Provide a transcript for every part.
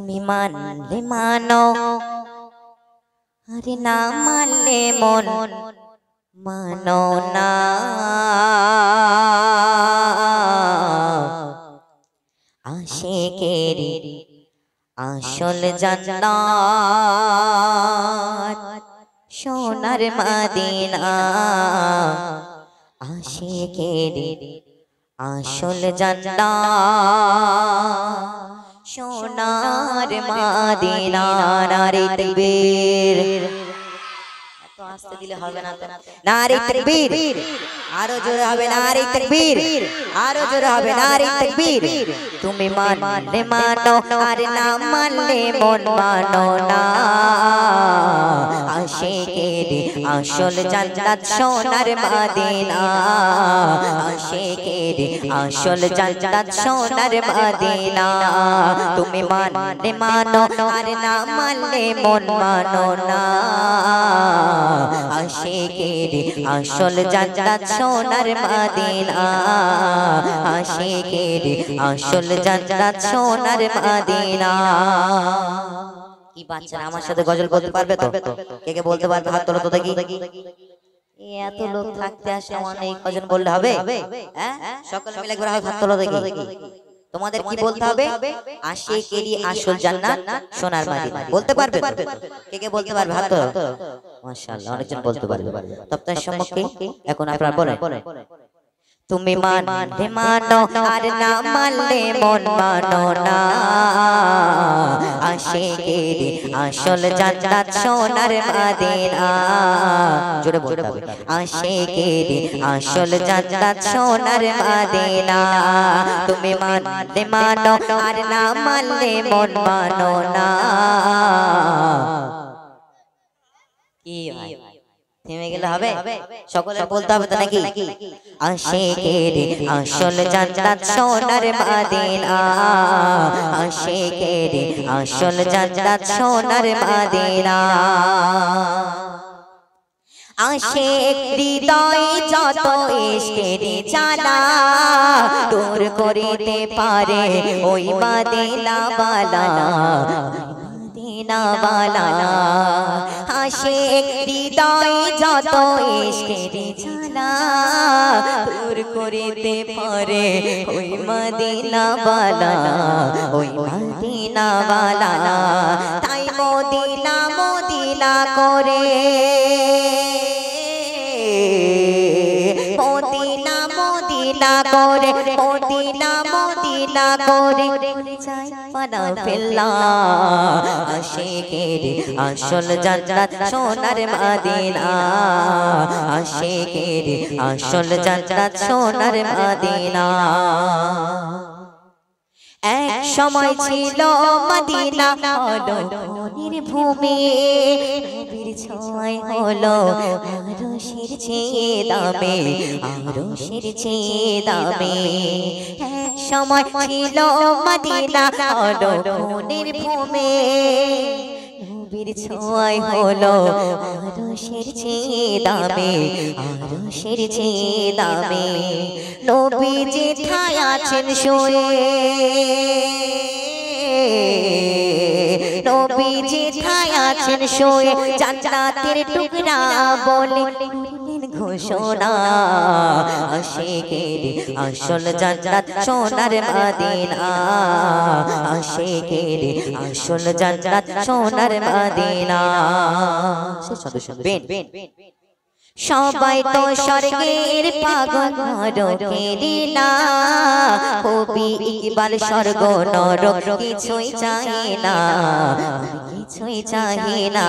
তুমি মানলে মানো আরে না মানলে মন মানো না। আশিকের আসল জান্নাত সোনার মদিনা। আশিকের আসল জান্নাত সোনার মদিনা। নারে তাকবীর। এত আস্তে দিলে হবে না তো। নারে তাকবীর। আরো জোরে হবে নারে তাকবীর। আরো জোরে হবে নারে তাকবীর। তুমি মানলে মানো আর না মানলে মন মানো না। আশিকের আসল জান্নাত সোনার মদিনা। আশিকের আসল জান্নাত সোনার মদিনা। তুমি মানলে মানো আর না মানলে মন মানো না। আশিকের আসল জান্নাত সোনার মদিনা। আশিকের আসল জান্নাত সোনার মদিনা। কি বাচ্চারা আমার সাথে গজল বলতে পারবে তো? কে কে বলতে পারবে হাত তোলো তো দেখি। এত লোক থাকতে আসে আমার এই গজল বললে হবে? হ্যাঁ সকলে মিলে একবার হাত তোলো দেখি। তোমাদের কি বলতে হবে? আশিকেরই আসল জান্নাত সোনার মদিনা। বলতে পারবে? কে কে বলতে পারবে হাত তোলো। মাশাআল্লাহ অনেকজন বলতে পারবে। তপ্তার সম্মুখে এখন আপনারা বলেন। তুমি মানলে মানো আর না মানলে মন মানো না। আশিকের আসল জান্নাত সোনার মদিনা। জোরে বলতে হবে। আশিকের আসল জান্নাত সোনার মদিনা। তুমি মানলে মানো আর না মানলে মন মানো না। কি ভাই থেমে গেলে হবে? সকলে বলতে হবে তো নাকি? আশিকের আসল জান্নাত সোনার মদিনা। আশিকের আসল জান্নাত সোনার মদিনা। আশিক হৃদয়ে যত ইশকের জ্বালা দূর করিতে পারে ওই মদিনা ওয়ালা। মদিনা ওয়ালা। আশিক হৃদয়ে যত ইশকের জ্বালা দূর করিতে পারে ওই মদিনা ওয়ালা। ওই মদিনা ওয়ালা। তাই মদিনা মদিনা করে মদিনা মদিনা করে মদিনা মদিনা করে যাই পানা ফেল্লা। আশিকের আসল জান্নাত সোনার মদিনা। আশিকের আসল জান্নাত সোনার মদিনা। এক সময় ছিল মদিনা হলো মনির ভূমি। নবীর ছোঁয়ায় হলো আরশের চেয়ে দামি। আরশের চেয়ে দামি। এক সময় ছিল মদিনা হলো মনির ভূমি। নবীর ছোঁয়ায় হলো আরশের চেয়ে দামি। আরশের চেয়ে দামি। নবী যেথায় আছেন শুয়ে নবী যেথায় আছেন শুয়ে জান্নাতের টুকরা বলে ঘোষণা। আশিকের আসল জান্নাত সোনার মদিনা। আশিকের আসল জান্নাত সোনার মদিনা। সবাই তো স্বর্গের পাগল নরকেরই না। কবি ইকবাল স্বর্গ নরক কিছুই চাই না। কিছুই চাই না।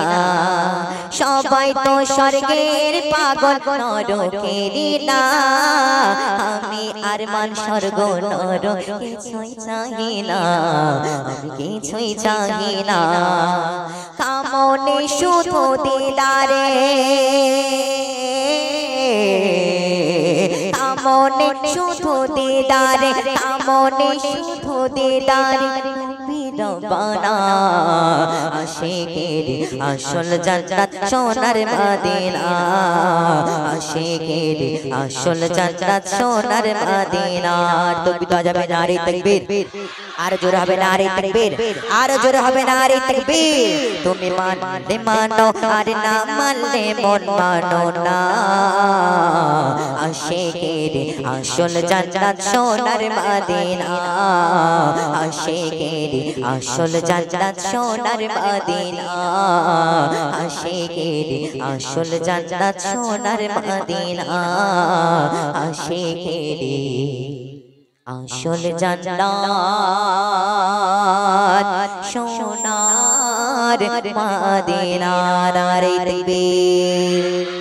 সবাই তো স্বর্গের পাগল নরকেরই না। আমি আরমান স্বর্গ নরক কিছুই চাই না। আমি কিছুই চাই না। কামনে শুধু দিদারে কামনে শুধু দিদারে কামনে শুধু দিদারে রব্বানা। আশিকের আসল জান্নাত সোনার মদিনা। আশিকের আসল জান্নাত সোনার মদিনা। তাকবীর যাবে নারে তাকবীর। আর জোর হবে না রে তাকবীর আর জোর হবে না রে তাকবীর তুমি মানলে মানো আর না মানলে মন মানো না আশিকের আসল জান্নাত সোনার মদিনা আশিকের আসল জান্নাত সোনার মদিনা আশিকের আসল জান্নাত সোনার মদিনা আশিকের আসল জান্নাত সোনার মদিনা রে তাকবীর